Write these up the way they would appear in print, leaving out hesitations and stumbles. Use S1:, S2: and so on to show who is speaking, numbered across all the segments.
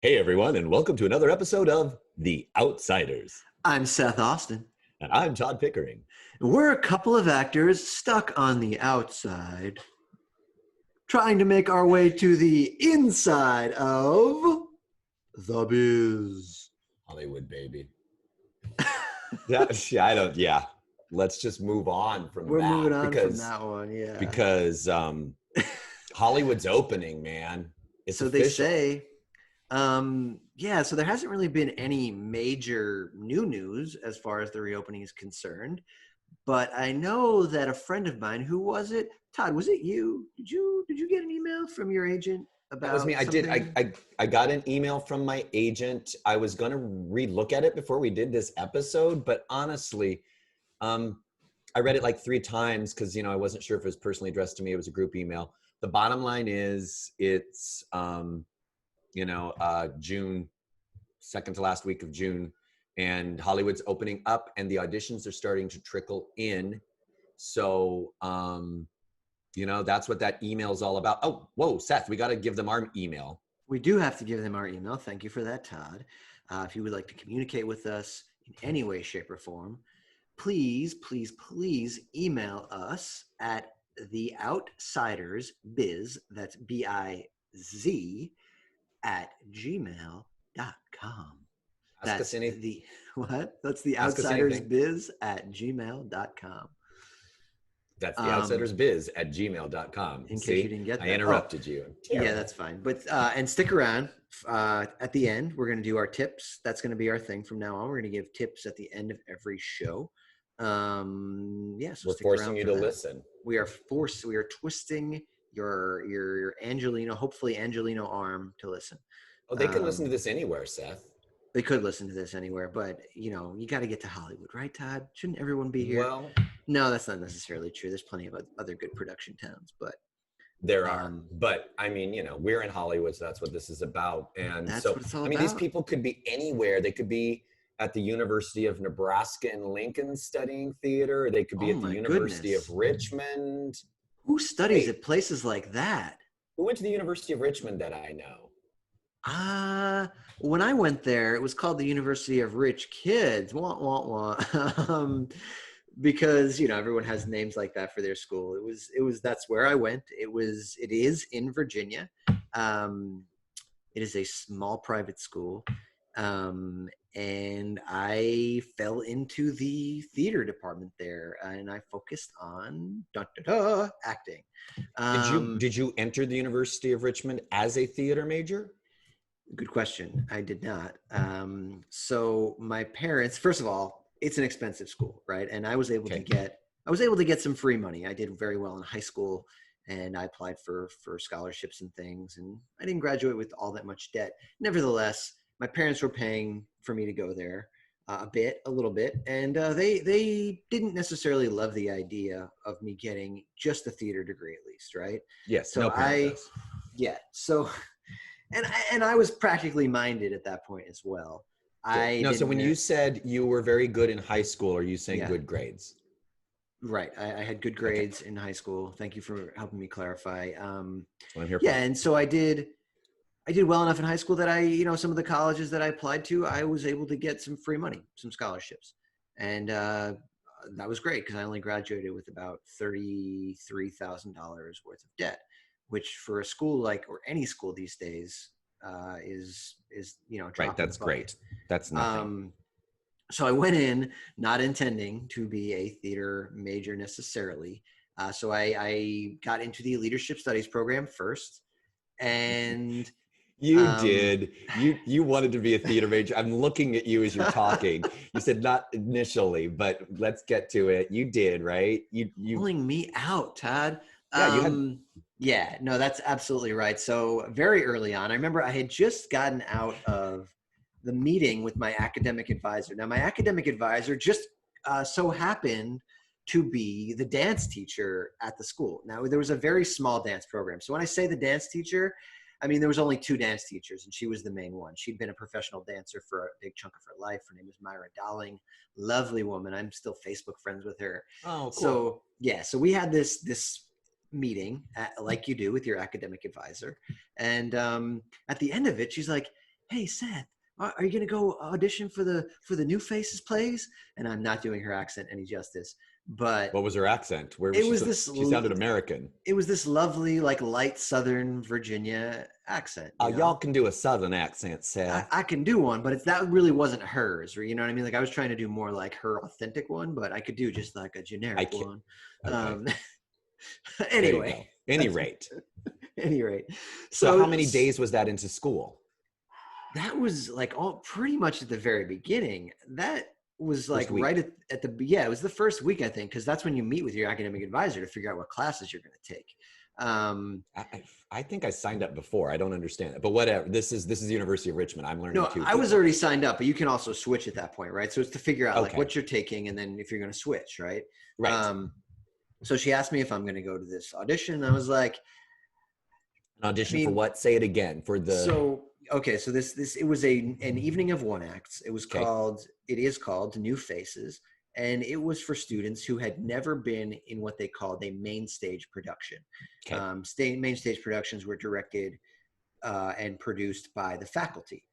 S1: Hey everyone, and welcome to another episode of The Outsiders.
S2: I'm Seth Austin.
S1: And I'm Todd Pickering.
S2: We're a couple of actors stuck on the outside, trying to make our way to the inside of the biz.
S1: Hollywood, baby. Let's just move on from
S2: We're
S1: that.
S2: moving on from that one, yeah.
S1: Because Hollywood's opening, man. It's official.
S2: They say. So there hasn't really been any major new news as far as the reopening is concerned. But I know that a friend of mine, who was it? Todd, was it you? Did you get an email from your agent about
S1: That was me.
S2: something?
S1: I got an email from my agent. I was going to re-look at it before we did this episode, but honestly, I read it like 3 times because, I wasn't sure if it was personally addressed to me. It was a group email. The bottom line is it's, June, second to last week of June, and Hollywood's opening up and the auditions are starting to trickle in. So, that's what that email is all about. Oh, whoa, Seth, we got to give them our email.
S2: We do have to give them our email. Thank you for that, Todd. If you would like to communicate with us in any way, shape, or form, please email us at theoutsidersbiz, that's B-I-Z, at gmail.com.
S1: Ask us anything.
S2: That's the outsidersbiz at gmail.com.
S1: That's the outsidersbiz at gmail.com.
S2: In case you didn't get that.
S1: I interrupted you.
S2: Yeah, that's fine. But and stick around. At the end, we're going to do our tips. That's going to be our thing from now on. We're going to give tips at the end of every show. So
S1: we're forcing you to listen.
S2: We are twisting your Angelino, hopefully Angelino arm to listen.
S1: Oh, they can listen to this anywhere, Seth.
S2: They could listen to this anywhere, but you got to get to Hollywood, right, Todd? Shouldn't everyone be here?
S1: Well,
S2: no, that's not necessarily true. There's plenty of other good production towns, but
S1: there are. But I mean, we're in Hollywood, so that's what this is about. And
S2: that's
S1: so,
S2: what it's all
S1: I mean,
S2: about.
S1: these people could be anywhere. They could be at the University of Nebraska in Lincoln studying theater. Or they could be at the University of Richmond.
S2: Who studies at places like that?
S1: Who went to the University of Richmond that I know?
S2: When I went there, it was called the University of Rich Kids. Because everyone has names like that for their school. That's where I went. It is in Virginia. It is a small private school. And I fell into the theater department there, and I focused on acting.
S1: Did you enter the University of Richmond as a theater major?
S2: Good question. I did not. So my parents, first of all, it's an expensive school, right? And I was able to get some free money. I did very well in high school, and I applied for scholarships and things, and I didn't graduate with all that much debt. Nevertheless, my parents were paying for me to go there a little bit, and they didn't necessarily love the idea of me getting just a theater degree, at least, right?
S1: Yes.
S2: So And I was practically minded at that point as well.
S1: So when you said you were very good in high school, are you saying good grades?
S2: Right. I had good grades in high school. Thank you for helping me clarify.
S1: I'm here
S2: and so I did well enough in high school that some of the colleges that I applied to, I was able to get some free money, some scholarships. And that was great because I only graduated with about $33,000 worth of debt, which for a school or any school these days is
S1: right. That's great. That's nothing.
S2: So I went in not intending to be a theater major necessarily. So I got into the leadership studies program first, and
S1: you did. You wanted to be a theater major. I'm looking at you as you're talking. You said not initially, but let's get to it. You did, right? You
S2: pulling me out, Todd.
S1: Yeah,
S2: no, that's absolutely right. So very early on, I remember I had just gotten out of the meeting with my academic advisor. Now, my academic advisor just so happened to be the dance teacher at the school. Now, there was a very small dance program. So when I say the dance teacher, I mean, there was only 2 dance teachers, and she was the main one. She'd been a professional dancer for a big chunk of her life. Her name was Myra Dowling. Lovely woman. I'm still Facebook friends with her.
S1: Oh,
S2: So
S1: cool.
S2: we had this meeting like you do with your academic advisor. And at the end of it, she's like, "Hey, Seth, are you going to go audition for the New Faces plays?" And I'm not doing her accent any justice, but
S1: What was her accent? Where was
S2: it
S1: she?
S2: was this.
S1: She sounded American.
S2: It was this lovely, like light Southern Virginia accent. You
S1: Y'all
S2: know,
S1: can do a Southern accent, Seth.
S2: I can do one, but that really wasn't hers. Or, you know what I mean? Like I was trying to do more like her authentic one, but I could do just like a generic one.
S1: Okay.
S2: Anyway,
S1: Any rate.
S2: any rate.
S1: So how many days was that into school?
S2: That was like all pretty much at the very beginning. That was like right at the, yeah, it was the first week, I think, because that's when you meet with your academic advisor to figure out what classes you're going to take.
S1: I think I signed up before. I don't understand it, but whatever. This is the University of Richmond. I'm learning too.
S2: I was already signed up, but you can also switch at that point, right? So it's to figure out like what you're taking and then if you're going to switch, right?
S1: Right.
S2: So she asked me if I'm going to go to this audition. And I was like,
S1: an audition for what? Say it again for the.
S2: So this it was an evening of one acts. It is called New Faces, and it was for students who had never been in what they called a main stage production. Main stage productions were directed and produced by the faculty,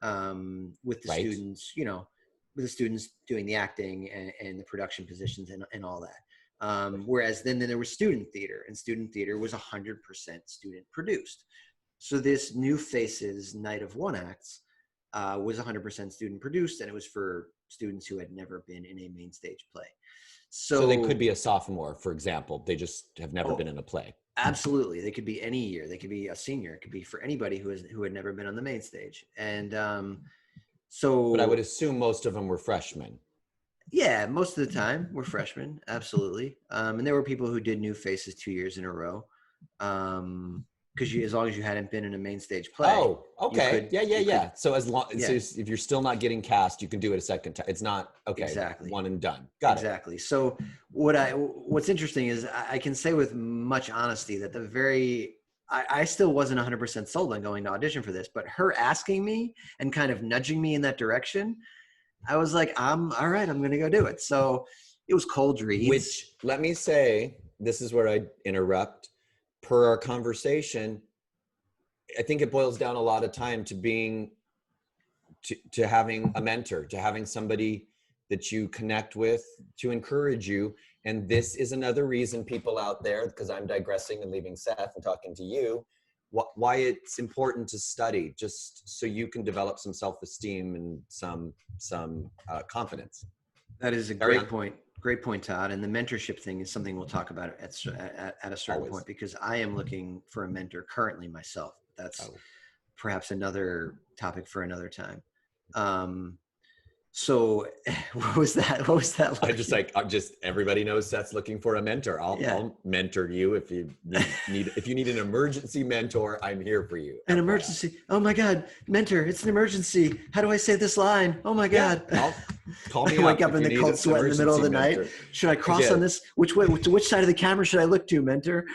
S2: with the students, with the students doing the acting and the production positions and all that. Whereas then there was student theater, and student theater was 100% student produced. So this New Faces Night of One Acts was 100% student produced, and it was for students who had never been in a main stage play. So
S1: they could be a sophomore, for example. They just have never been in a play.
S2: Absolutely. They could be any year. They could be a senior. It could be for anybody who had never been on the main stage. And but
S1: I would assume most of them were freshmen.
S2: Yeah, most of the time we're freshmen. Absolutely. And there were people who did New Faces 2 years in a row. Because as long as you hadn't been in a main stage play. Oh,
S1: okay. Yeah. So so if you're still not getting cast, you can do it a second time. It's not exactly one and done. Got it.
S2: Exactly. So what's interesting is I can say with much honesty that I still wasn't 100% sold on going to audition for this, but her asking me and kind of nudging me in that direction, I was like, all right, I'm going to go do it. So it was cold reads.
S1: Which, let me say, this is where I interrupt. Per our conversation, I think it boils down a lot of time to to having a mentor, to having somebody that you connect with to encourage you. And this is another reason, people out there, because I'm digressing and leaving Seth and talking to you, why it's important to study, just so you can develop some self-esteem and some confidence.
S2: That is a great point. Great point, Todd. And the mentorship thing is something we'll talk about at a certain point, because I am looking for a mentor currently myself. That's perhaps another topic for another time. So what was that? What was that like?
S1: I'm just everybody knows Seth's looking for a mentor. I'll mentor you if you need an emergency mentor. I'm here for you.
S2: An emergency. Oh my God, mentor! It's an emergency. How do I say this line? Oh my God!
S1: Call me.
S2: I wake up in the cold sweat in the middle of the night. Should I cross on this? Which way? To which side of the camera should I look to, mentor?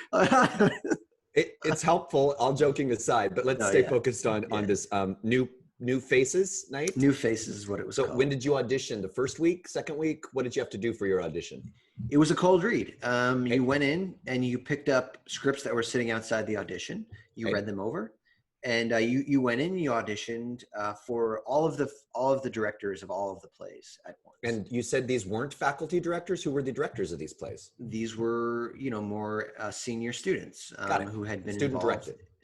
S1: It's helpful. All joking aside, but let's stay focused on this New Faces night? New Faces is what it was called. So when did you audition? The first week, second week? What did you have to do for your audition?
S2: It was a cold read. You went in and you picked up scripts that were sitting outside the audition. You read them over, and you went in and you auditioned for all of the directors of all of the plays at once.
S1: And you said these weren't faculty directors? Who were the directors of these plays?
S2: These were, more senior students who had been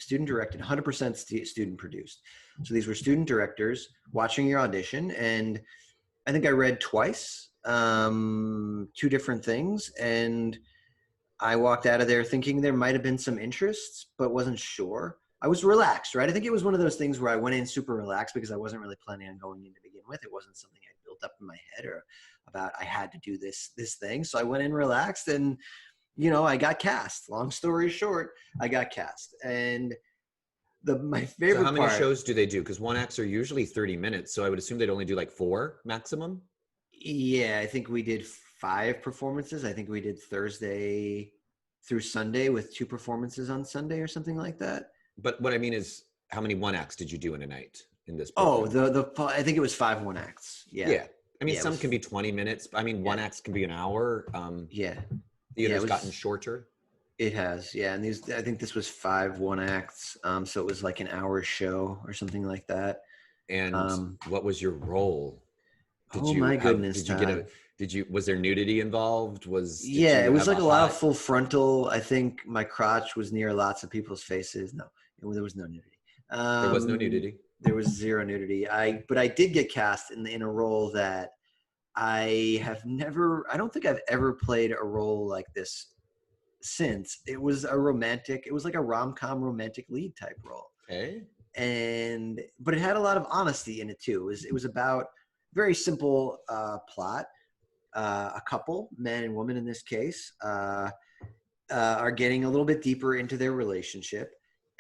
S1: student directed,
S2: 100% student produced. So these were student directors watching your audition, and I think I read twice, 2 different things, and I walked out of there thinking there might have been some interests, but wasn't sure. I was relaxed, right? I think it was one of those things where I went in super relaxed because I wasn't really planning on going in to begin with. It wasn't something I built up in my head or about I had to do this thing. So I went in relaxed, and I got cast. Long story short, I got cast. And my favorite
S1: part. So how many shows do they do? Because one acts are usually 30 minutes. So I would assume they'd only do like 4 maximum.
S2: Yeah, I think we did 5 performances. I think we did Thursday through Sunday with 2 performances on Sunday or something like that.
S1: But what I mean is, how many one acts did you do in a night in this
S2: program? I think it was 5 one acts. Yeah.
S1: I mean, some can be 20 minutes. I mean, one acts can be an hour. Theater's gotten shorter.
S2: It has, yeah. And I think this was 5 one acts. So it was like an hour show or something like that.
S1: And what was your role?
S2: Oh my goodness, Todd.
S1: Was there nudity involved? Did
S2: Yeah, it
S1: you
S2: was
S1: have
S2: like
S1: a
S2: a lot of
S1: hot?
S2: full frontal. I think my crotch was near lots of people's faces. No, there was no nudity.
S1: There was no nudity.
S2: There was zero nudity. But I did get cast in a role that I don't think I've ever played a role like this since. It was like a rom-com romantic lead type role.
S1: Okay.
S2: But it had a lot of honesty in it too. It was about very simple plot. A couple, man and woman in this case, are getting a little bit deeper into their relationship.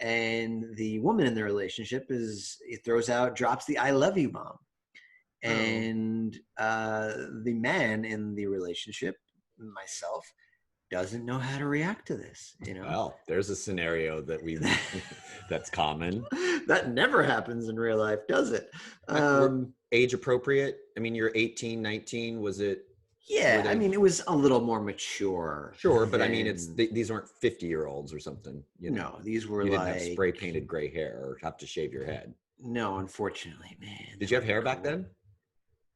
S2: And the woman in the relationship drops the "I love you" bomb. And the man in the relationship, myself, doesn't know how to react to this.
S1: Well, there's a scenario that that's common.
S2: That never happens in real life, does it?
S1: Age appropriate? I mean, you're 18, 19. Was it?
S2: Yeah, I mean, it was a little more mature.
S1: Sure, but I mean, these aren't 50-year-olds or something.
S2: No, these were
S1: you didn't have spray painted gray hair or have to shave your head.
S2: No, unfortunately, man.
S1: Did you have hair back then?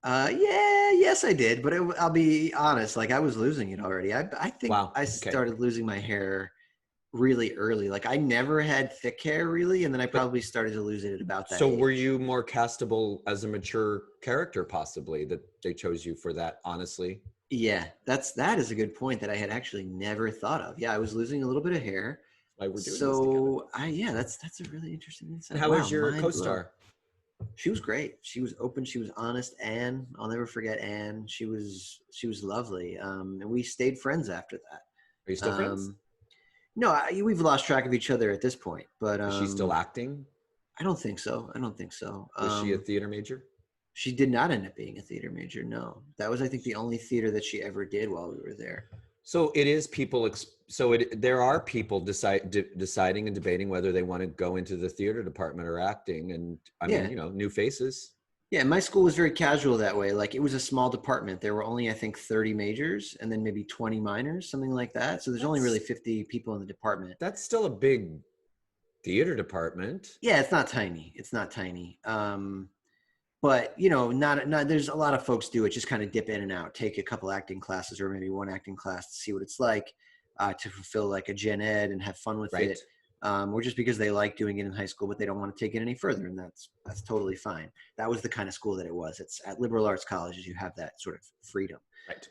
S2: Yes, I did. But I'll be honest, like I was losing it already. I think I started losing my hair really early. Like I never had thick hair really, and then I probably started to lose it at about that age.
S1: Were you more castable as a mature character possibly that they chose you for that, honestly?
S2: Yeah, that is a good point that I had actually never thought of. Yeah, I was losing a little bit of hair.
S1: Why we're doing this together.
S2: That's a really interesting insight.
S1: How was your co-star?
S2: She was great. She was open. She was honest. Anne, I'll never forget Anne. She was lovely. And we stayed friends after that.
S1: Are you still friends?
S2: No, we've lost track of each other at this point. But
S1: is she still acting?
S2: I don't think so.
S1: Was she a theater major?
S2: She did not end up being a theater major. No, that was, I think, the only theater that she ever did while we were there.
S1: So it is people. There are people deciding and debating whether they want to go into the theater department or acting, and I mean, new faces.
S2: Yeah, my school was very casual that way. Like it was a small department. There were only, I think, 30 majors and then maybe 20 minors, something like that. So there's only really 50 people in the department.
S1: That's still a big theater department.
S2: Yeah, it's not tiny. But not there's a lot of folks do it, just kind of dip in and out, take a couple acting classes or maybe one acting class to see what it's like, to fulfill like a gen ed and have fun with it. Or just because they like doing it in high school, but they don't want to take it any further. And that's totally fine. That was the kind of school that it was. It's at liberal arts colleges, you have that sort of freedom, right?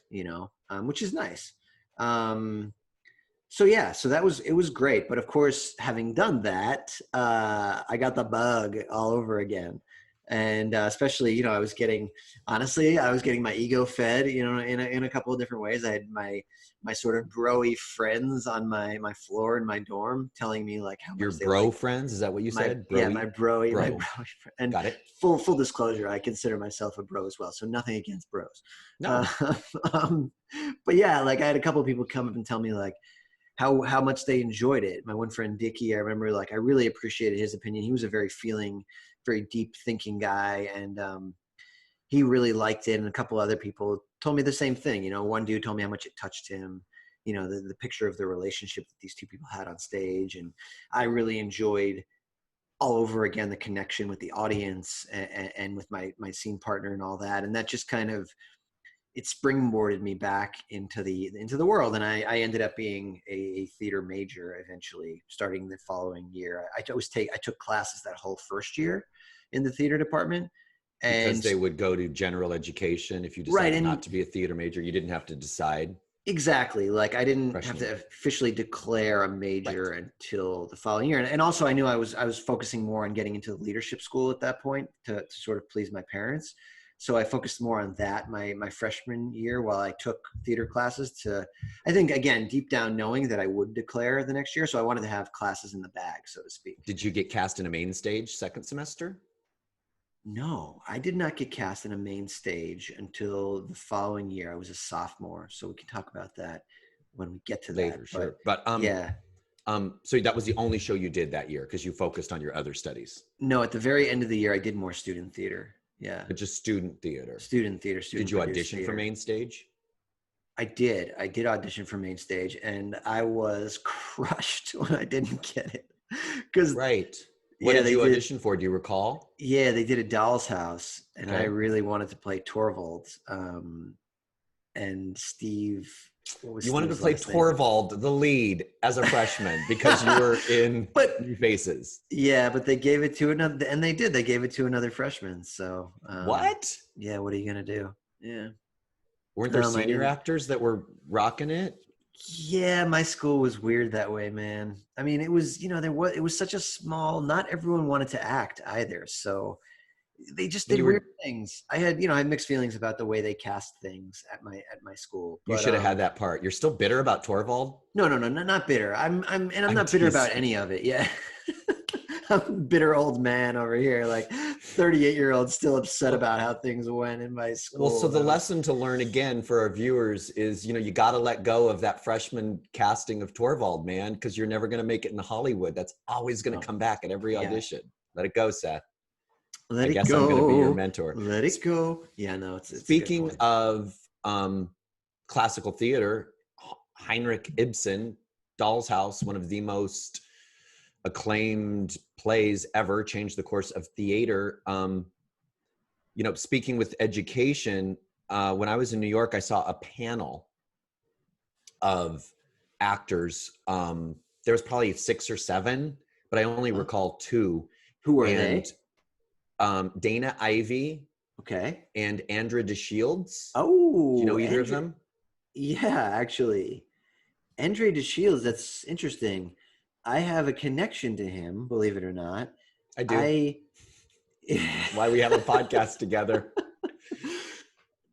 S2: Which is nice. So it was great. But of course, having done that, I got the bug all over again. And especially, I was getting my ego fed, in a couple of different ways. I had my sort of bro-y friends on my floor in my dorm telling me like how
S1: your bro friends. Is that what you said?
S2: Yeah, my bro-y friend. And
S1: got it.
S2: Full disclosure, I consider myself a bro as well. So nothing against bros.
S1: No.
S2: But yeah, like I had a couple of people come up and tell me like how much they enjoyed it. My one friend Dickie, I remember like I really appreciated his opinion. He was a very deep thinking guy, and he really liked it. And a couple other people told me the same thing. One dude told me how much it touched him, the picture of the relationship that these two people had on stage. And I really enjoyed all over again the connection with the audience and with my scene partner and all that. And that just kind of, it springboarded me back into the world. And I ended up being a theater major eventually, starting the following year. I took classes that whole first year in the theater department. And
S1: because they would go to general education. If you decided not to be a theater major, you didn't have to decide.
S2: Exactly. Like I didn't have to officially declare a major until the following year. And also I knew I was focusing more on getting into leadership school at that point to sort of please my parents. So I focused more on that my freshman year while I took theater classes I think, again, deep down knowing that I would declare the next year. So I wanted to have classes in the bag, so to speak.
S1: Did you get cast in a main stage second semester?
S2: No, I did not get cast in a main stage until the following year. I was a sophomore. So we can talk about that when we get to
S1: later.
S2: That.
S1: Sure. But
S2: yeah.
S1: So that was the only show you did that year because you focused on your other studies?
S2: No, at the very end of the year, I did more student theater. Yeah.
S1: But just student theater.
S2: Did
S1: you audition for main stage?
S2: I did audition for main stage, and I was crushed when I didn't get it.
S1: What
S2: Yeah,
S1: did
S2: they
S1: you
S2: did.
S1: audition for? Do you recall?
S2: Yeah, they did a Doll's House, and I
S1: Okay.
S2: really wanted to play Torvald. And Steve, what was
S1: You wanted to
S2: Steve's
S1: play
S2: last name?
S1: Torvald, the lead, as a freshman because you were in
S2: But
S1: New Faces.
S2: yeah, but they gave it to another, and they did. They gave it to another freshman. So
S1: What?
S2: yeah, what are you gonna do? Yeah.
S1: Weren't there
S2: I
S1: senior
S2: didn't.
S1: actors that were rocking it?
S2: Yeah, my school was weird that way, man. I mean, it was, it was such a small, not everyone wanted to act either. So they just
S1: And
S2: did
S1: you
S2: weird
S1: were
S2: things. I had mixed feelings about the way they cast things at my school.
S1: you
S2: But
S1: should have had that part. You're still bitter about Torvald?
S2: no, not bitter. I'm
S1: I'm
S2: not bitter about
S1: teasing.
S2: any of it. Yeah. I'm a bitter old man over here, like 38-year-old still upset about how things went in my
S1: Well, so
S2: school.
S1: the lesson to learn again for our viewers is, you got to let go of that freshman casting of Torvald, man, because you're never going to make it in Hollywood. That's always going to come back at every
S2: Yeah.
S1: audition. Let it go, Seth.
S2: Let
S1: I
S2: it
S1: guess
S2: go.
S1: I'm going to be your mentor.
S2: Let it go. Yeah, no, it's
S1: Speaking
S2: a good point.
S1: of classical theater, Heinrich Ibsen, Doll's House, one of the most acclaimed plays ever, changed the course of theater. Speaking with education, when I was in New York, I saw a panel of actors. There was probably 6 or 7, but I only recall 2.
S2: Who were they?
S1: Dana Ivey.
S2: Okay.
S1: And Andra DeShields.
S2: Oh,
S1: do you know either of them?
S2: Yeah, actually. Andre DeShields, that's interesting. I have a connection to him, believe it or not.
S1: I do. Why we have a podcast together.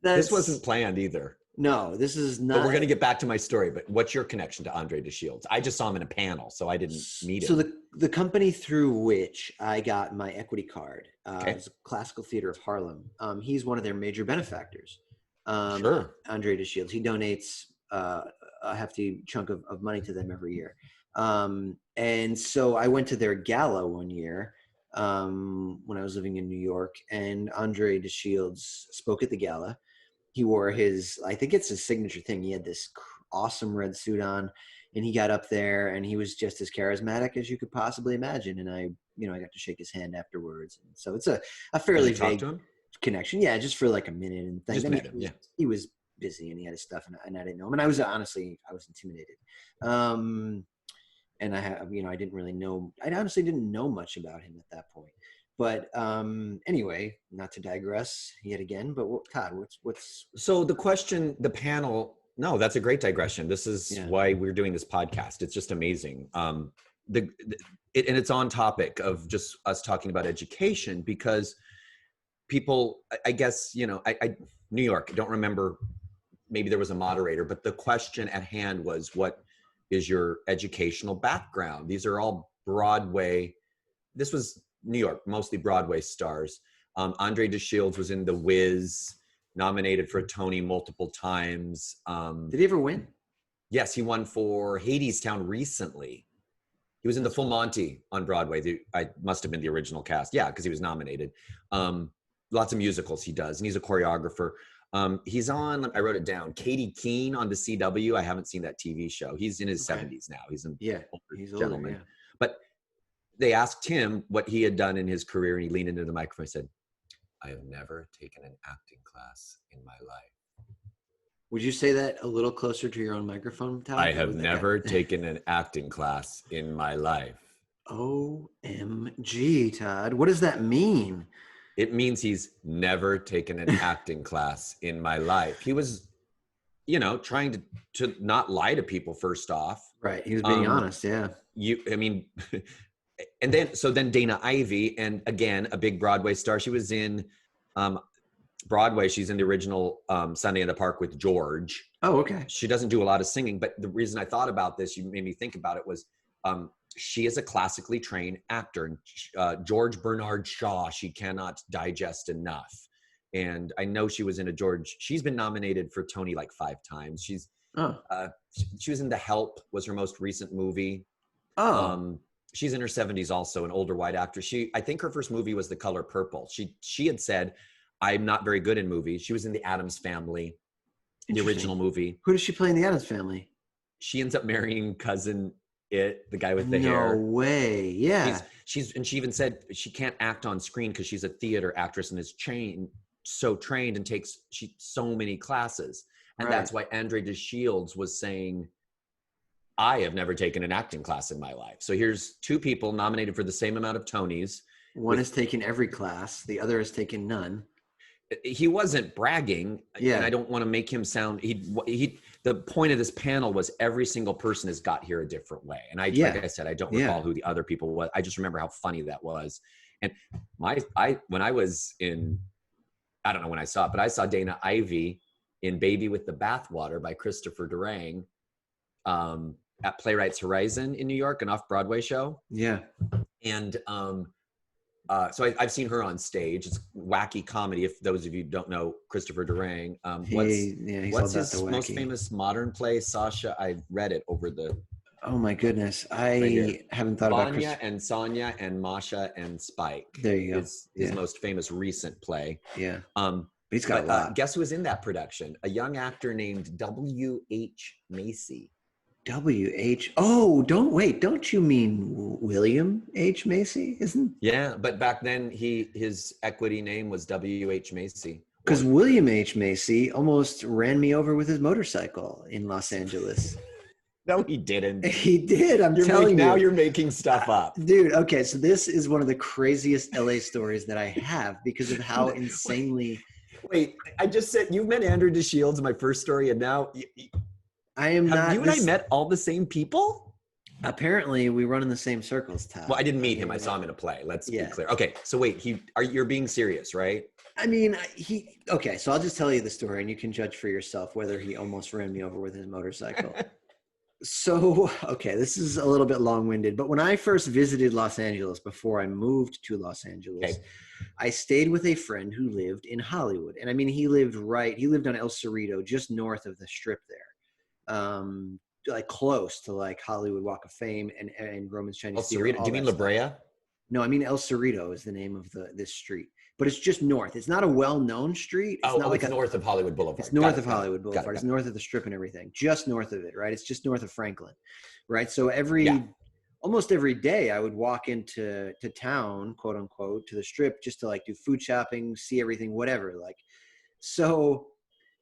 S1: This wasn't planned either.
S2: No, this is not.
S1: But we're going to get back to my story. But what's your connection to Andre DeShields? I just saw him in a panel, so I didn't meet him.
S2: So the company through which I got my equity card is Classical Theater of Harlem. He's one of their major benefactors.
S1: Sure.
S2: Andre DeShields. He donates a hefty chunk of money to them every year. And so I went to their gala one year when I was living in New York, and Andre DeShields spoke at the gala. He wore I think it's his signature thing. He had this awesome red suit on, and he got up there and he was just as charismatic as you could possibly imagine. And I got to shake his hand afterwards. And so it's a fairly vague connection. Yeah. Just for like a minute and things.
S1: Just met him. Yeah.
S2: He was busy and he had his stuff and I didn't know him. And I was intimidated. And I didn't really know, I honestly didn't know much about him at that point. But anyway, not to digress yet again, but Todd, what's so
S1: the question, the panel? No, that's a great digression. This is why we're doing this podcast. It's just amazing. And it's on topic of just us talking about education because people, I guess, New York, I don't remember, maybe there was a moderator, but the question at hand was, what is your educational background? These are all Broadway. This was New York, mostly Broadway stars. Andre DeShields was in The Wiz, nominated for a Tony multiple times.
S2: Did he ever win?
S1: Yes, he won for Hadestown recently. He was in The Full Monty on Broadway. I must have been the original cast. Yeah, because he was nominated. Lots of musicals he does, and he's a choreographer. He's on, I wrote it down, Katie Keene on the CW. I haven't seen that TV show. He's in his 70s now. He's an older gentleman. Yeah. But they asked him what he had done in his career, and he leaned into the microphone and said, I have never taken an acting class in my life.
S2: Would you say that a little closer to your own microphone, Todd?
S1: I have never taken an acting class in my life.
S2: OMG, Todd. What does that mean?
S1: It means he's never taken an acting class in my life. He was, trying to not lie to people first off.
S2: Right. He was being honest. Yeah.
S1: And then Dana Ivey, and again, a big Broadway star. She was in Broadway. She's in the original Sunday in the Park with George.
S2: Oh, okay.
S1: She doesn't do a lot of singing, but the reason I thought about this, you made me think about it, was she is a classically trained actor. George Bernard Shaw, she cannot digest enough. And I know she was in she's been nominated for Tony like 5 times. She was in The Help, was her most recent movie. She's in her 70s also, an older white actress. I think her first movie was The Color Purple. She had said, I'm not very good in movies. She was in The Addams Family, the original movie.
S2: Who does she play in The Addams Family?
S1: She ends up marrying cousin It, the guy with the
S2: No
S1: hair.
S2: way. Yeah.
S1: And she even said she can't act on screen because she's a theater actress and is so trained and takes so many classes. And that's why Andre DeShields was saying, I have never taken an acting class in my life. So here's two people nominated for the same amount of Tonys.
S2: One has taken every class. The other has taken none.
S1: He wasn't bragging.
S2: Yeah.
S1: And I don't want to make him sound, the point of this panel was every single person has got here a different way. And like I said, I don't recall who the other people was. I just remember how funny that was. And when I was in, I don't know when I saw it, but I saw Dana Ivey in Baby with the Bathwater by Christopher Durang at Playwrights Horizon in New York, an off-Broadway show.
S2: Yeah.
S1: And so I've seen her on stage. It's wacky comedy. If those of you don't know Christopher Durang, what's his most famous modern play? Sasha, I read it over the.
S2: Oh my goodness, I haven't thought about
S1: Vanya and Sonia and Masha and Spike.
S2: There you go.
S1: His most famous recent play.
S2: Yeah. He's got a lot.
S1: Guess who was in that production? A young actor named W.H. Macy.
S2: W.H. Oh, don't you mean William H. Macy?
S1: Yeah, but back then his equity name was W.H. Macy.
S2: Because William H. Macy almost ran me over with his motorcycle in Los Angeles.
S1: No, he didn't.
S2: He did. I'm telling you.
S1: Now you're making stuff up.
S2: Dude, okay, so this is one of the craziest LA stories that I have because of how insanely...
S1: Wait, I just said, you met Andrew DeShields in my first story, and now... Have you and I met all the same people?
S2: Apparently, we run in the same circles, Todd.
S1: Well, I didn't meet him. I saw him in a play. Let's be clear. Okay, so wait, you're being serious, right?
S2: I mean, okay, so I'll just tell you the story, and you can judge for yourself whether he almost ran me over with his motorcycle. So, okay, this is a little bit long-winded, but when I first visited Los Angeles, before I moved to Los Angeles, I stayed with a friend who lived in Hollywood. And I mean, he lived on El Cerrito, just north of the Strip there. Like close to like Hollywood Walk of Fame and Roman's Chinese Theater.
S1: Do you mean La Brea?
S2: No, I mean El Cerrito is the name of this street, but it's just north. It's not a well-known street. It's
S1: it's north of Hollywood Boulevard.
S2: It's north of Hollywood Boulevard. It's north of the Strip and everything, just north of it, right? It's just north of Franklin, right? So almost every day I would walk into town, quote unquote, to the Strip just to like do food shopping, see everything, whatever. Like, so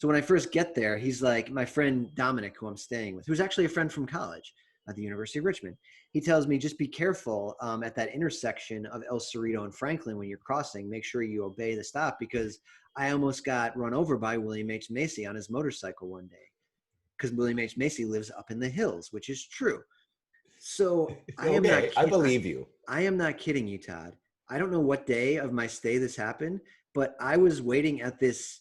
S2: when I first get there, he's like, my friend Dominic, who I'm staying with, who's actually a friend from college at the University of Richmond. He tells me, just be careful at that intersection of El Cerrito and Franklin when you're crossing. Make sure you obey the stop, because I almost got run over by William H. Macy on his motorcycle one day, because William H. Macy lives up in the hills, which is true. So I
S1: believe you.
S2: I am not kidding you, Todd. I don't know what day of my stay this happened, but I was waiting at this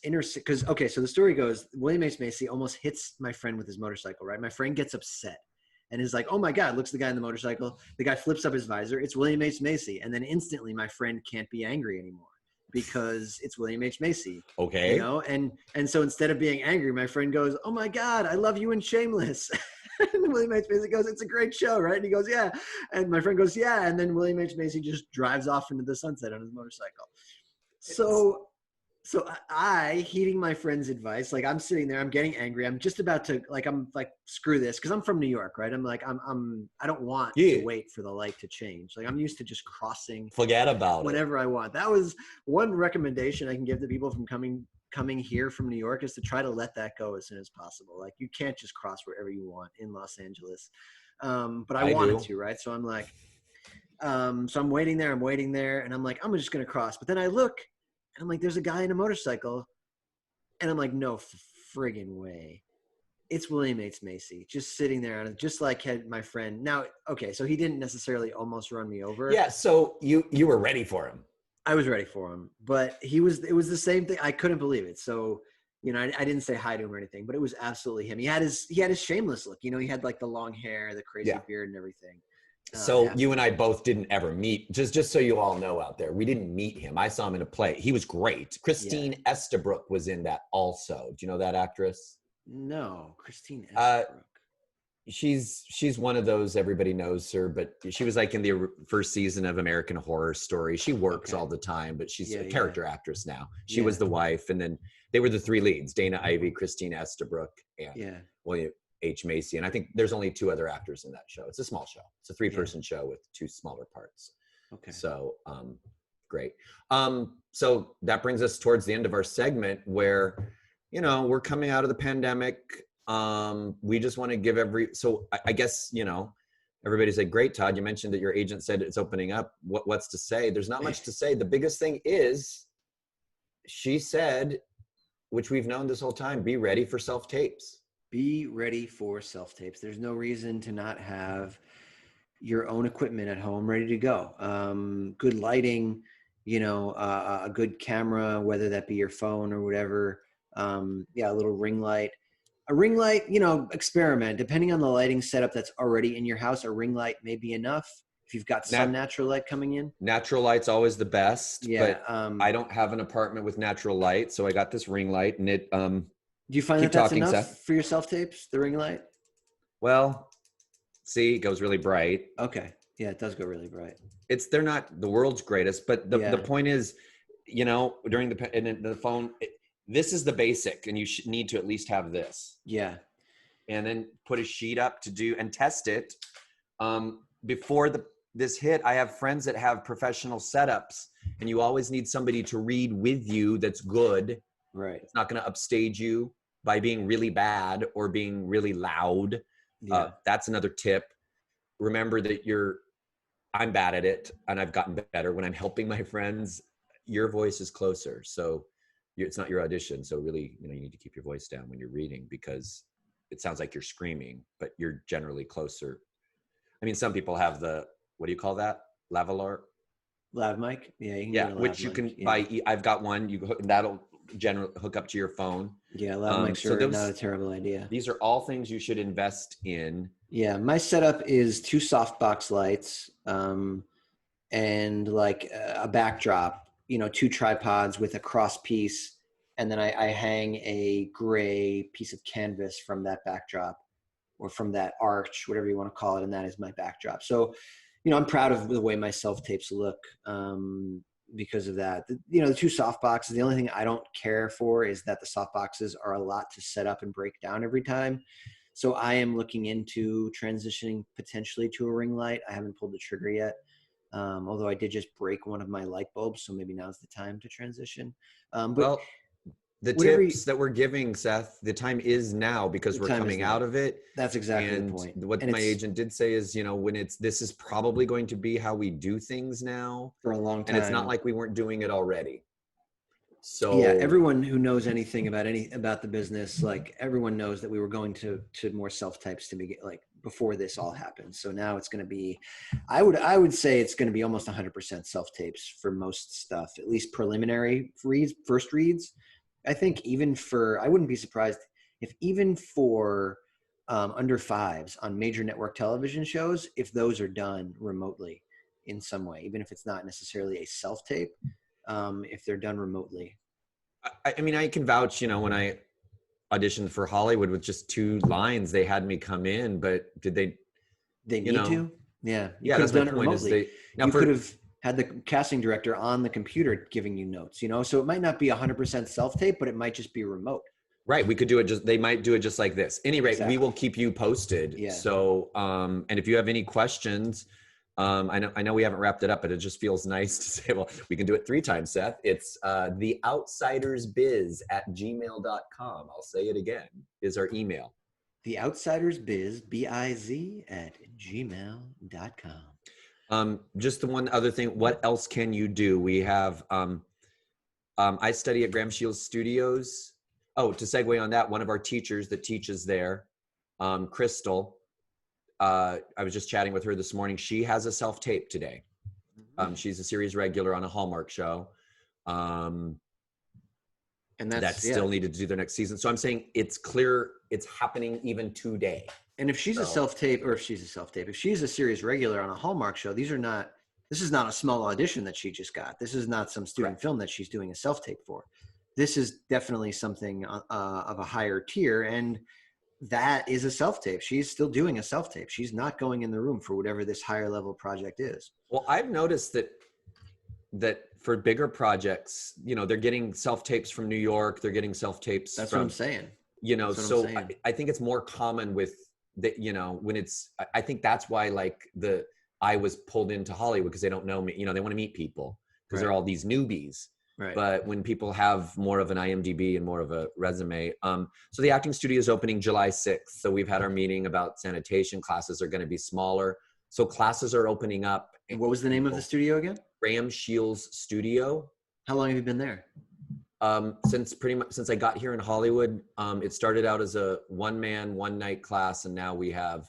S2: intersection, because so the story goes, William H. Macy almost hits my friend with his motorcycle, right? My friend gets upset and is like, oh my God, looks at the guy in the motorcycle. The guy flips up his visor. It's William H. Macy. And then instantly my friend can't be angry anymore because it's William H. Macy.
S1: Okay.
S2: You know, and so instead of being angry, my friend goes, oh my God, I love you in Shameless. And William H. Macy goes, it's a great show, right? And he goes, yeah. And my friend goes, yeah. And then William H. Macy just drives off into the sunset on his motorcycle. So I, heeding my friend's advice, like I'm sitting there, I'm getting angry. I'm just about to, I'm like, screw this. Cause I'm from New York, right? I'm like, I don't want to wait for the light to change. Like I'm used to just crossing.
S1: Forget about
S2: whenever I want. That was one recommendation I can give to people from coming here from New York, is to try to let that go as soon as possible. Like you can't just cross wherever you want in Los Angeles. But I wanted to, right? So I'm like, so I'm waiting there. And I'm like, I'm just going to cross. But then I look, and I'm like, there's a guy in a motorcycle. And I'm like, no friggin' way. It's William H. Macy just sitting there, and just like had my friend. Now, okay, so he didn't necessarily almost run me over.
S1: Yeah, so you were ready for him.
S2: I was ready for him, but it was the same thing. I couldn't believe it. So, you know, I didn't say hi to him or anything, but it was absolutely him. He had his Shameless look. You know, he had like the long hair, the crazy beard and everything.
S1: So you and I both didn't ever meet, just so you all know out there. We didn't meet him. I saw him in a play. He was great. Christine Estabrook was in that also. Do you know that actress?
S2: No, Christine Estabrook.
S1: She's one of those, everybody knows her, but she was like in the first season of American Horror Story. She works all the time, but she's a character actress now. She was the wife, and then they were the three leads: Dana Ivey, Christine Estabrook, and William H Macy. And I think there's only 2 other actors in that show. It's a small show. It's a 3-person show with 2 smaller parts.
S2: Okay.
S1: So, great. So that brings us towards the end of our segment where, you know, we're coming out of the pandemic. We just want to give I guess, you know, everybody's like, great, Todd, you mentioned that your agent said it's opening up. What's to say? There's not much to say. The biggest thing is she said, which we've known this whole time, be ready for self-tapes.
S2: Be ready for self-tapes. There's no reason to not have your own equipment at home ready to go. Good lighting, you know, a good camera, whether that be your phone or whatever. A little ring light. A ring light, you know, experiment. Depending on the lighting setup that's already in your house, a ring light may be enough. If you've got some natural light coming in.
S1: Natural light's always the best,
S2: yeah,
S1: but I don't have an apartment with natural light, so I got this ring light, and it.
S2: Do you find that that's enough Seth? For your self-tapes, the ring light?
S1: Well, see, it goes really bright.
S2: Okay, yeah, it does go really bright.
S1: They're not the world's greatest, but the point is, you know, during the phone, this is the basic, and you need to at least have this.
S2: Yeah,
S1: and then put a sheet up to do and test it. Before this hit, I have friends that have professional setups, and you always need somebody to read with you that's good.
S2: Right.
S1: It's not going to upstage you by being really bad or being really loud.
S2: Yeah.
S1: That's another tip. Remember that I'm bad at it, and I've gotten better. When I'm helping my friends, your voice is closer. So it's not your audition. So really, you know, you need to keep your voice down when you're reading, because it sounds like you're screaming, but you're generally closer. I mean, some people have what do you call that? Lavalier?
S2: Lav mic? Yeah.
S1: Yeah, which you can buy. I've got one. That'll generally hook up to your phone.
S2: Yeah, lav mics are not a terrible idea.
S1: These are all things you should invest in.
S2: Yeah, my setup is 2 softbox lights, and like a backdrop, you know, 2 tripods with a cross piece. And then I hang a gray piece of canvas from that backdrop, or from that arch, whatever you want to call it. And that is my backdrop. So, you know, I'm proud of the way my self-tapes look because of that. You know, the 2 soft boxes, the only thing I don't care for is that the soft boxes are a lot to set up and break down every time. So I am looking into transitioning potentially to a ring light. I haven't pulled the trigger yet. Although I did just break one of my light bulbs. So maybe now's the time to transition. But
S1: the tips that we're giving, Seth, the time is now, because we're coming out of it.
S2: That's exactly the point.
S1: What my agent did say is, you know, this is probably going to be how we do things now
S2: for a long time.
S1: And it's not like we weren't doing it already. So
S2: yeah, everyone who knows anything about the business, like everyone knows that we were going to more self-types to begin, like before this all happened. So now it's going to be, I would say it's going to be almost 100% self-tapes for most stuff, at least preliminary reads, first reads. I think I wouldn't be surprised if even for under 5s on major network television shows, if those are done remotely in some way, even if it's not necessarily a self-tape, if they're done remotely.
S1: I mean, I can vouch, you know, when I auditioned for Hollywood with just 2 lines, they had me come in, but did they
S2: need to? Yeah.
S1: You could have done it remotely.
S2: You could have had the casting director on the computer giving you notes, you know, so it might not be 100% self-tape, but it might just be remote.
S1: Right. We could do it they might do it just like this. Any rate, exactly. We will keep you posted.
S2: Yeah.
S1: So, and if you have any questions, I know we haven't wrapped it up, but it just feels nice to say, well, we can do it 3 times, Seth. It's theoutsidersbiz @gmail.com. I'll say it again, is our email.
S2: Theoutsidersbiz, BIZ @gmail.com.
S1: Just the one other thing, what else can you do? We have, I study at Graham Shields Studios. Oh, to segue on that, one of our teachers that teaches there, Crystal, I was just chatting with her this morning. She has a self-tape today. She's a series regular on a Hallmark show. And that's still needed to do their next season. So I'm saying it's clear it's happening even today.
S2: And if she's a self-tape, if she's a series regular on a Hallmark show, this is not a small audition that she just got. This is not some student film that she's doing a self-tape for. This is definitely something of a higher tier. And that is a self-tape. She's still doing a self-tape. She's not going in the room for whatever this higher level project is.
S1: Well, I've noticed that for bigger projects, you know, they're getting self-tapes from New York. They're getting self-tapes.
S2: That's what I'm saying.
S1: So I think it's more common with that, when it's, I think that's why I was pulled into Hollywood, because they don't know me, they want to meet people because they're all these newbies.
S2: Right.
S1: But when people have more of an IMDb and more of a resume, so the acting studio is opening July 6th. So we've had our meeting about sanitation. Classes are going to be smaller. So classes are opening up.
S2: And what was the name of the studio again?
S1: Graham Shields Studio.
S2: How long have you been there?
S1: Since I got here in Hollywood. It started out as a one-man, one-night class, and now we have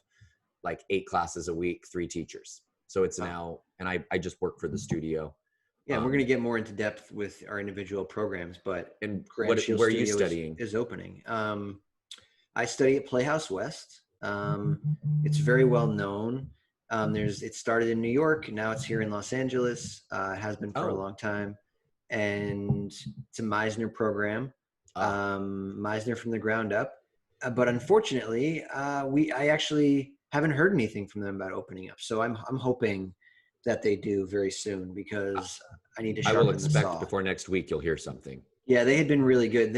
S1: like 8 classes a week, 3 teachers. So it's now, and I just work for the studio.
S2: Yeah, we're going to get more into depth with our individual programs, but
S1: where are you studying?
S2: Is opening. I study at Playhouse West. It's very well known. It started in New York. Now it's here in Los Angeles. It has been for a long time. And it's a Meisner program, Meisner from the ground up. But unfortunately, I actually haven't heard anything from them about opening up. So I'm hoping that they do very soon, because I need to sharpen the saw. I will expect
S1: before next week you'll hear something.
S2: Yeah, they had been really good.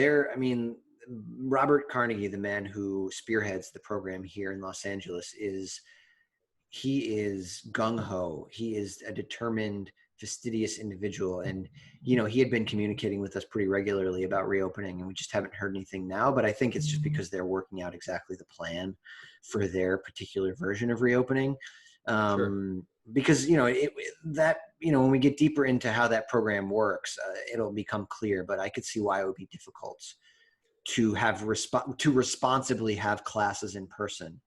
S2: Robert Carnegie, the man who spearheads the program here in Los Angeles, he is gung-ho. He is a determined, fastidious individual. And, he had been communicating with us pretty regularly about reopening, and we just haven't heard anything now. But I think it's just because they're working out exactly the plan for their particular version of reopening. Sure. Because, when we get deeper into how that program works, it'll become clear. But I could see why it would be difficult to have responsibly have classes in person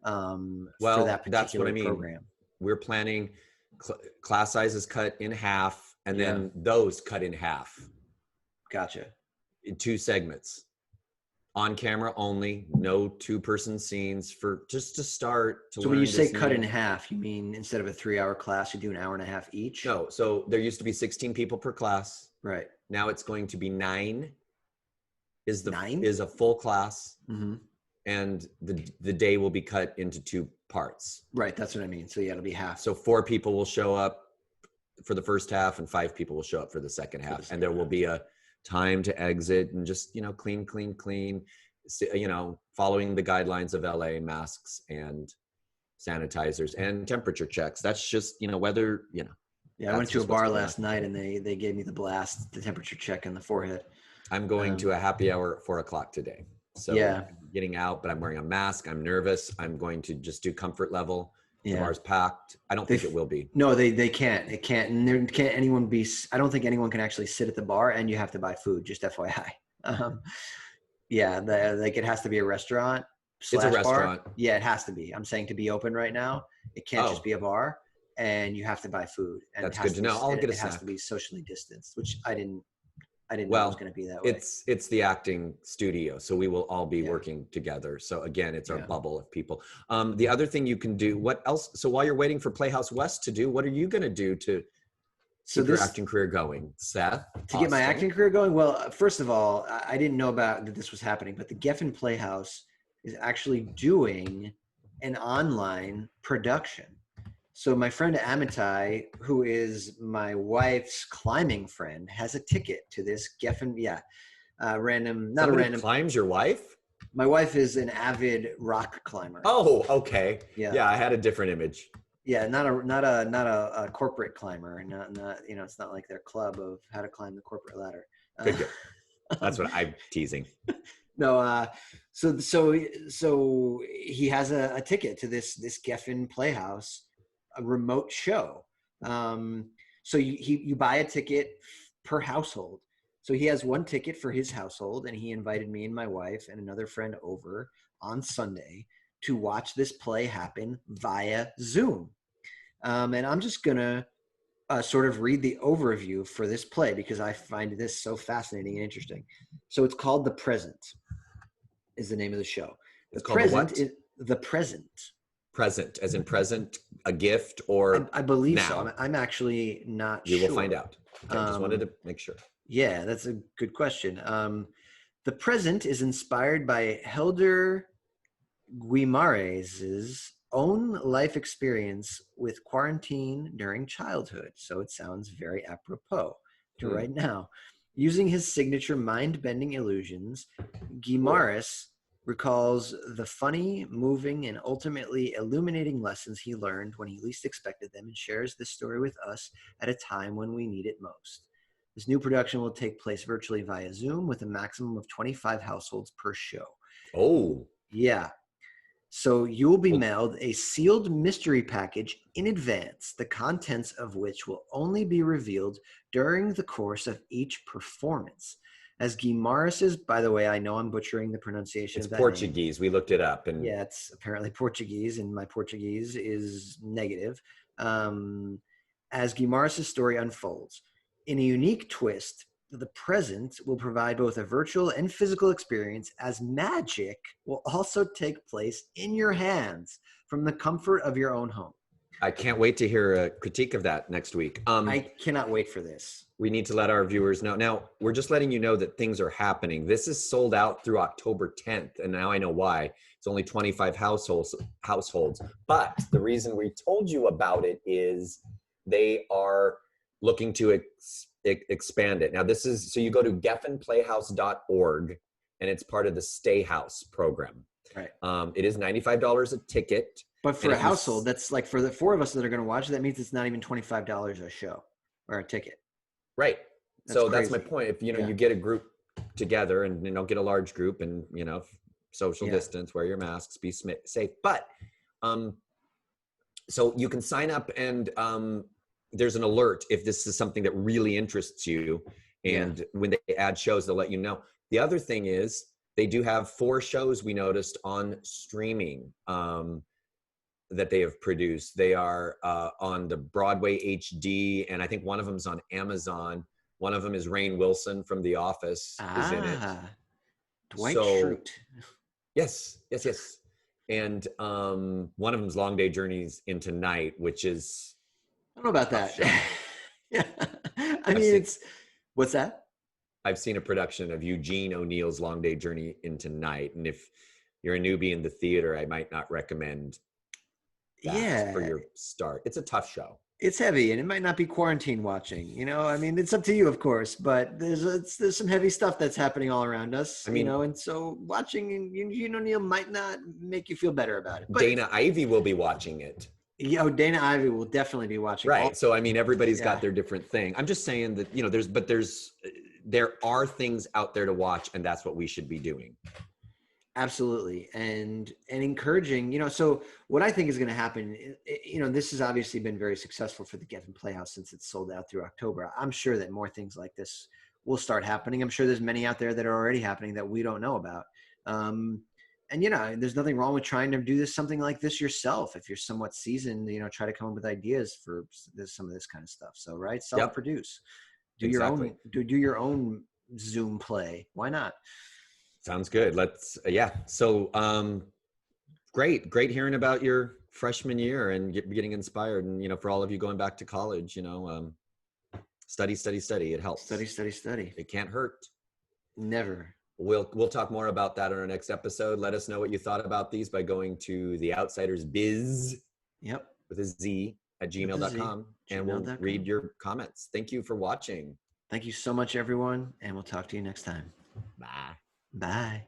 S2: for that particular program.
S1: We're planning class sizes cut in half, and then those cut in half.
S2: Gotcha.
S1: In 2 segments. On camera only, no 2-person scenes just to start.
S2: So when you say cut in half, you mean instead of a 3-hour class, you do an hour and a half each?
S1: No. So there used to be 16 people per class.
S2: Right.
S1: Now it's going to be 9.
S2: 9
S1: is a full class.
S2: Mm-hmm.
S1: And the day will be cut into 2 parts.
S2: Right. That's what I mean. So it'll be half.
S1: So 4 people will show up for the first half, and 5 people will show up for the second half. And there will be a time to exit, and just, clean, following the guidelines of LA, masks and sanitizers and temperature checks. That's just, whether,
S2: Yeah, I went to a bar last night, and they gave me the temperature check in the forehead.
S1: I'm going to a happy hour at 4:00 today. So I'm getting out, but I'm wearing a mask. I'm nervous. I'm going to just do comfort level. The bar's packed. I don't think it will be.
S2: No, they can't. It can't. And there can't anyone be. I don't think anyone can actually sit at the bar, and you have to buy food. Just FYI. It has to be a restaurant.
S1: It's a restaurant.
S2: Bar. Yeah, it has to be. I'm saying to be open right now, it can't just be a bar, and you have to buy food. And
S1: that's good to know. I'll get a snack.
S2: It has to be socially distanced, which I didn't know it was going to be that way.
S1: It's the acting studio, so we will all be working together. So again, it's our bubble of people. The other thing you can do, what else? So while you're waiting for Playhouse West to do, what are you going to do to keep your acting career going, Seth?
S2: To get my acting career going? Well, first of all, I didn't know that this was happening, but the Geffen Playhouse is actually doing an online production. So my friend Amitai, who is my wife's climbing friend, has a ticket to this Geffen. Somebody
S1: climbs your wife?
S2: My wife is an avid rock climber.
S1: Oh, okay. Yeah, I had a different image.
S2: Yeah, not a corporate climber. Not it's not like their club of how to climb the corporate ladder.
S1: Good. That's what I'm teasing.
S2: No, so he has a ticket to this Geffen Playhouse, a remote show. So you buy a ticket per household. So he has 1 ticket for his household, and he invited me and my wife and another friend over on Sunday to watch this play happen via Zoom. And I'm just gonna sort of read the overview for this play because I find this so fascinating and interesting. So it's called The Present is the name of the show.
S1: It's called what?
S2: The Present.
S1: Present, as in present, a gift, or
S2: I believe
S1: now?
S2: so. I'm actually not
S1: sure.
S2: You
S1: will find out. Okay, just wanted to make sure.
S2: Yeah, that's a good question. The Present is inspired by Helder Guimarães' own life experience with quarantine during childhood. So it sounds very apropos to right now. Using his signature mind-bending illusions, Guimarães recalls the funny, moving, and ultimately illuminating lessons he learned when he least expected them, and shares this story with us at a time when we need it most. This new production will take place virtually via Zoom with a maximum of 25 households per show.
S1: Oh.
S2: Yeah. So you will be
S1: Well,
S2: mailed a sealed mystery package in advance, the contents of which will only be revealed during the course of each performance. As Guimaris's, by the way, I know I'm butchering the pronunciation
S1: it's
S2: of that
S1: Portuguese.
S2: name.
S1: We looked it up, and
S2: Yeah, it's apparently Portuguese, and my Portuguese is negative. As Guimaris's story unfolds, in a unique twist, the present will provide both a virtual and physical experience, as magic will also take place in your hands from the comfort of your own home.
S1: I can't wait to hear a critique of that next week.
S2: I cannot wait for this.
S1: We need to let our viewers know. Now, we're just letting you know that things are happening. This is sold out through October 10th, and now I know why. It's only 25 households. But the reason we told you about it is they are looking to expand it. Now, this is, so you go to geffenplayhouse.org, and it's part of the Stay House program.
S2: Right.
S1: It is $95 a ticket.
S2: But for a household, that's like for the four of us that are going to watch, that means it's not even $25 a show or a ticket.
S1: Right.
S2: That's
S1: That's my
S2: crazy.
S1: point. If, you get a group together and, get a large group and, social distance, wear your masks, be safe. But, so you can sign up and, there's an alert if this is something that really interests you. And when they add shows, they'll let you know. The other thing is they do have 4 shows we noticed on streaming, that they have produced. They are on the Broadway HD, and I think one of them is on Amazon. One of them is Rainn Wilson from The Office is in it.
S2: Dwight Schrute.
S1: Yes. And one of them is Long Day Journeys into Night, which is...
S2: I don't know about that. Yeah. I mean, what's that?
S1: I've seen a production of Eugene O'Neill's Long Day Journey into Night, and if you're a newbie in the theater, I might not recommend that for your start. It's a tough show.
S2: It's heavy, and it might not be quarantine watching. I mean, it's up to you, of course, but there's some heavy stuff that's happening all around us. And so watching Eugene O'Neill might not make you feel better about it. But
S1: Dana Ivey will be watching it.
S2: Dana Ivey will definitely be watching.
S1: Right. So I mean, everybody's got their different thing. I'm just saying that there are things out there to watch, and that's what we should be doing.
S2: Absolutely. And encouraging, so what I think is going to happen, this has obviously been very successful for the Geffen Playhouse since it's sold out through October. I'm sure that more things like this will start happening. I'm sure there's many out there that are already happening that we don't know about. And there's nothing wrong with trying to do something like this yourself. If you're somewhat seasoned, try to come up with ideas for some of this kind of stuff. So, right. Self-produce, do your own Zoom play. Why not?
S1: Sounds good. Let's, So, great hearing about your freshman year and getting inspired. And, for all of you going back to college, study. It helps.
S2: Study.
S1: It can't hurt.
S2: Never.
S1: We'll talk more about that in our next episode. Let us know what you thought about these by going to theoutsidersbiz.
S2: Yep.
S1: With a Z at gmail.com. And we'll read your comments. Thank you for watching.
S2: Thank you so much, everyone. And we'll talk to you next time.
S1: Bye.
S2: Bye.